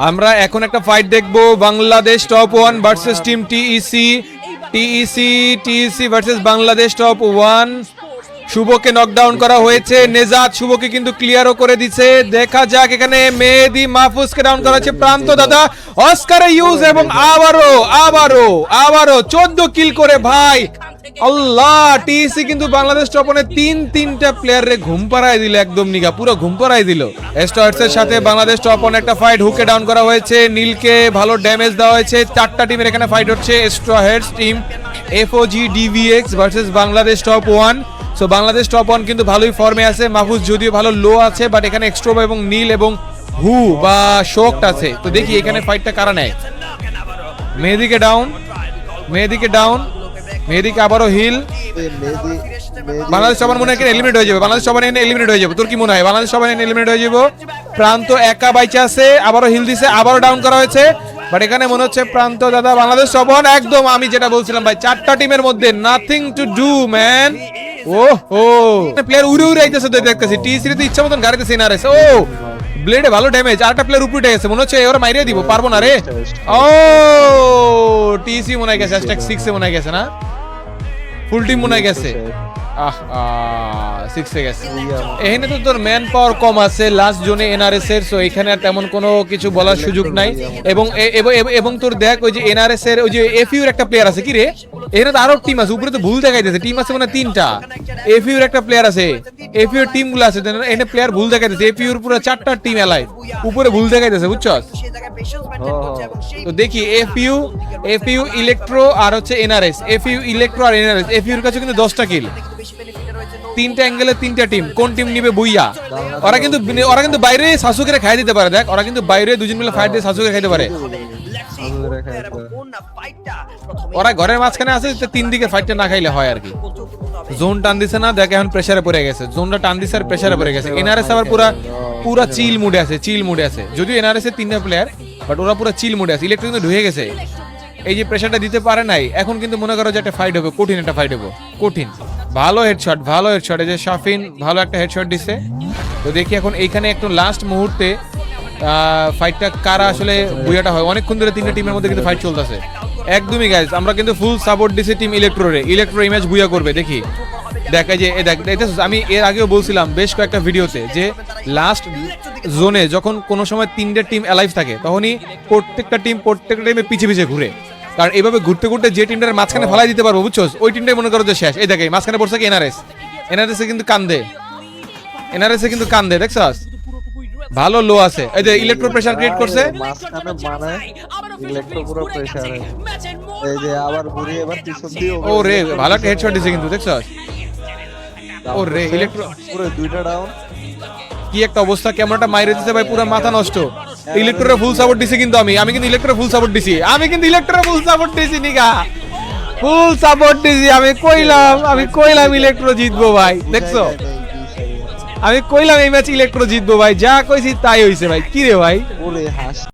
আমরা এখন একটা ফাইট দেখবো, Bangladesh top 1 versus team TEC. TEC versus Bangladesh top 1। শুভকে নকডাউন করা হয়েছে, নেজাত শুভকে কিন্তু ক্লিয়ারও করে দিছে। দেখা যাক এখানে মেহেদি মাহফুজকে ডাউন করা হচ্ছে, প্রান্ত দাদা অস্কারে ইউজ এবং আবারও 14 কিল করে ভাই। আল্লাহ, টিইসি কিন্তু বাংলাদেশ টপ 1 তিনটা প্লেয়ারে ঘুম পাড়ায় দিল, একদম নিগা পুরো ঘুম পাড়ায় দিল। স্টার্সের সাথে বাংলাদেশ টপ 1 একটা ফাইট, হুকে ডাউন করা হয়েছে, নীলকে ভালো ড্যামেজ দেওয়া হয়েছে। 4টা টিমের এখানে ফাইট হচ্ছে। Straw heads team FOG DVX versus Bangladesh top 1। So Bangladesh top 1 কিন্তু ভালোই ফর্মে আছে। মাহফুজ যদিও ভালো লো আছে, বাট এখানে এক্সট্রোবা এবং নীল এবং হু বা শোকট আছে। তো দেখি এখানে ফাইটটা কারা নেয়। মেহেদিকে ডাউন, মেহেদিকে আবারও হিল। বাংলাদেশ সবার মনে হয় এলিমিনেট হয়ে যাবে, বাংলাদেশ সবার এলিমিনেট হয়ে যাবে। তোর কি মনে হয়? বাংলাদেশ সবার এলিমিনেট হয়ে যাবে। প্রান্ত একা বাইচে আছে, আবারও হিল দিছে, আবারও ডাউন করা হয়েছে। বাট এখানে মনে হচ্ছে প্রান্ত দাদা বাংলাদেশ সব একদম আমি যেটা বলছিলাম ভাই, 4টা টিমের মধ্যে নাথিং টু ডু ম্যান। ওহো, প্লেয়ার উড়ে আইতেছে দেখতেছি। টিইসি তো ইচ্ছা মতন গাড়িতে এনআরএস। ও ব্লেডে ভালো ড্যামেজ, আরেকটা প্লেয়ার উপরে গেছে, মনে হচ্ছে ওরা মাইরিয়ে দিব, পারবো না রে। ও টিইসি মনে হয় গেছে, #6 এ মনে হয় গেছে না, ফুল টিম মনে হয় গেছে। 6 এ গেছে। এখানে তো তোর ম্যান পাওয়ার কম আছে লাস্ট জোনে এনআরএস এর, সো এখানে আর তেমন কোনো কিছু বলার সুযোগ নাই। এবং তোর দেখ ওই যে এনআরএস এর ওই যে এফইউর একটা প্লেয়ার আছে, কি রে এখানে তো আরো টিম আছে, উপরে তো ভুল দেখাইতেছে, টিম আছে মানে 3টা। এফইউর একটা প্লেয়ার আছে, এফইউর টিম গুলো আছে, এখানে প্লেয়ার ভুল দেখাইতেছে। এফইউর পুরো 4টা টিম এলাই, উপরে ভুল দেখাইতেছে, বুঝছস? তো দেখি এফইউ ইলেকট্রো আর হচ্ছে এনআরএস, এফইউ ইলেকট্রো আর এনআরএস। এফইউর কাছে কিন্তু 10টা কিল, 3টা অ্যাঙ্গেলে 3টা টিম। কোন টিম নিবে বুইয়া? ওরা কিন্তু বাইরে সাসুকে খাই দিতে পারে। দেখ ওরা কিন্তু বাইরে দুজন মিলে ফাইট দিয়ে সাসুকে খাইতে পারে। ওরা ঘরের মাঝখানে আছে, 3 দিকে ফাইটটা না খাইলে হয় আর কি। জোন টান দিছে না, দেখ এখন প্রেসারে পড়ে গেছে, জোনটা টান দিছে আর প্রেসারে পড়ে গেছে। এনআরএস আবার পুরা চিল মুডে আছে, যদিও এনআরএস এর 3টা প্লেয়ার, বাট ওরা পুরো চিল মুডে আছে। ইলেকট্রিক কিন্তু ঢুকে গেছে, এই যে প্রেসারটা দিতে পারে নাই। এখন কিন্তু মনে করো যে একটা ফাইট হবে, কঠিন একটা ফাইট হবে, কঠিন। ভালো হেডশট, এই যে শাফিন ভালো একটা হেডশট দিছে। তো দেখি এখন এইখানে একটু লাস্ট মুহূর্তে ফাইটটা কারা আসলে বুয়াটা হয়। অনেকক্ষণ ধরে 3টা টিমের মধ্যে কিন্তু ফাইট চলতেছে একদমই গাইস। আমরা কিন্তু ফুল সাপোর্ট দিছি টিম ইলেকট্রো ইমেজ বুয়া করবে। দেখি দেখ এই যে আমি এর আগেও বলছিলাম বেশ কয়েকটা ভিডিওতে যে লাস্ট জোনে যখন কোনো সময় 3টা টিম অ্যালাইভ থাকে, তখনই প্রত্যেকটা টিমে পিছে ঘুরে। কারণ এইভাবে ঘুরতে যে টিমটার মাঝখানে ফেলাই দিতে পারবো, বুঝছো, ওই টিমটাই মনে করো যে শেষ। এই দেখে মাঝখানে পড়ছে কি এনআরএস এ কিন্তু কান্দে, দেখছস ভালো লো আছে। এই যে ইলেকট্রো প্রেসার ক্রিয়েট করছে, মাঝখানে মানে ইলেকট্রো পুরো প্রেসারে। এই যে আবার ঘুরে এবার পিছন দিয়ে ও রে ভালো একটা হেডশট দিছে কিন্তু, দেখছস? ও রে ইলেকট্রো পুরো 2টা ডাউন, কি একটা অবস্থা, ক্যামেরাটা মাইরে দিতে ভাই, পুরো মাথা নষ্ট। ইলেকট্রোরে ফুল সাপোর্ট দিছি কিন্তু আমি কিন্তু ইলেকট্রোরে ফুল সাপোর্ট দিছি, নিগা ফুল সাপোর্ট দিছি। আমি কইলাম ইলেকট্রো জিতবো ভাই, দেখছো? আমি কইলাম এই ম্যাচ ইলেকট্রো জিতবো ভাই, যা কইছি তাই হইছে ভাই। কি রে ভাই, ওরে হাস।